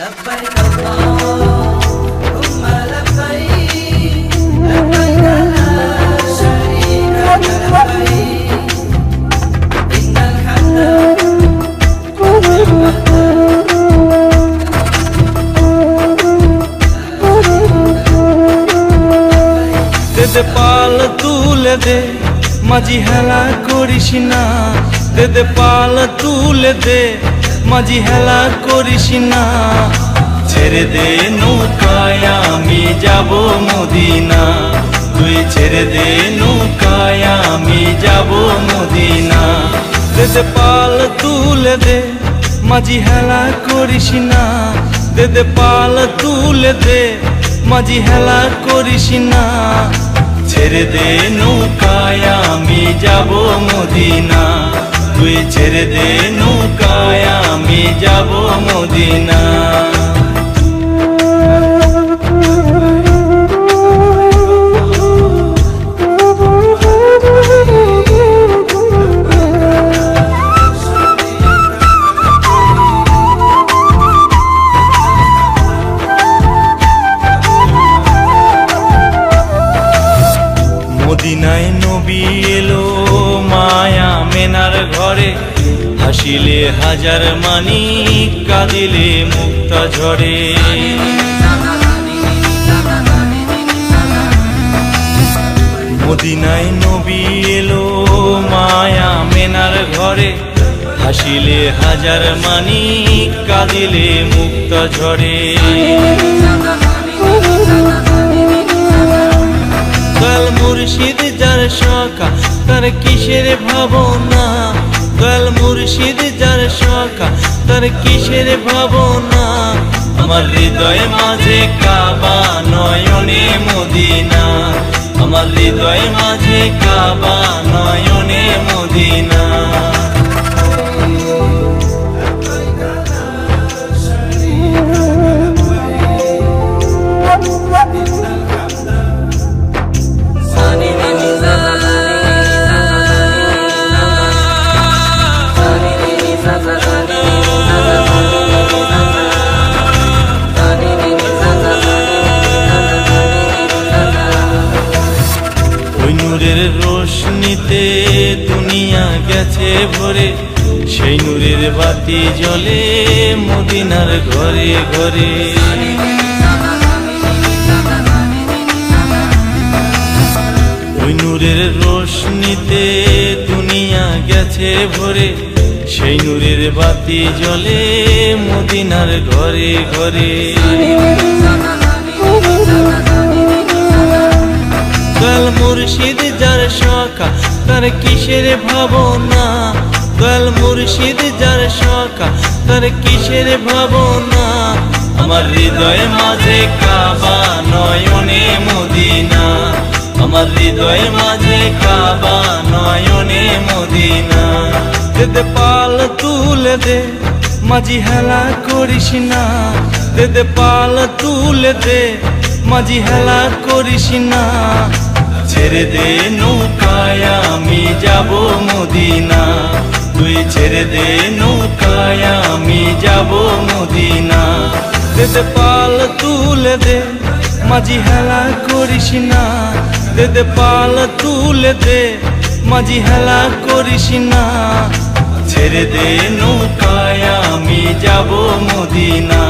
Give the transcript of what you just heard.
لبيك اللهم لبيك لبيك لا شريك لك لبيك إن الحمد দে পাল তুলে দে মাঝি হেলা করিস না, দে পাল তুলে দে মাঝি হেলা করিস না। ছেড়ে দে নৌকায় আমি যাব মদিনা, তুই ছেড়ে দে নৌকায় আমি যাব মদিনা। দে পাল তুলে দে মাঝি হেলা করিস না, দে পাল তুলে দে মাঝি হেলা করিস না। ছেড়ে দে নৌকায় আমি যাব মদিনা, তুই ছেড়ে দে নৌকায় আমি যাব মদিনা। মদিনায় নবী এলো মায়া মেনার ঘরে, হাসিলে হাজার মানি কাঁদিলে মুক্তা ঝরে। মদিনায় নবী এলো মায়া মেনার ঘরে, হাসিলে হাজার মানি কাঁদিলে মুক্তা ঝরে। দয়াল মুর্শিদ যার সখা তার কিসের ভাবনা, দয়াল মুর্শিদ যার সখা তার কিসের ভাবনা। আমার হৃদয় মাঝে কাবা নয়নে মদিনা, আমার হৃদয় মাঝে কাবা নয়নে মদিনা। নূরের রোশনীতে দুনিয়া গেছে ভরে, সেই নূরের বাতি জ্বলে মদিনার ঘরে ঘরে। ওই নূরের রোশনীতে দুনিয়া গেছে ভরে, সেই নূরের বাতি জ্বলে মদিনার ঘরে ঘরে। দয়াল মুর্শিদ যার সখা তার কিসের ভাবনা, দয়াল মুর্শিদ যার সখা তার কিসের ভাবনা। আমার হৃদয় মাঝে কাবা নয়নে মদিনা, আমার হৃদয় মাঝে কাবা নয়নে মদিনা। দে পাল তুলে দে মাঝি হেলা করিস না, দে পাল তুলে দে মাঝি হেলা করিস না। ছেড়ে দে নৌকায় আমি যাব মদিনা, তুই ছেড়ে দে নৌকায় আমি যাব মদিনা। দে পাল তুলে দে মাঝি হেলা করিস না, দে পাল তুলে দে মাঝি হেলা করিস না। ছেড়ে দে নৌকায় আমি যাব মদিনা,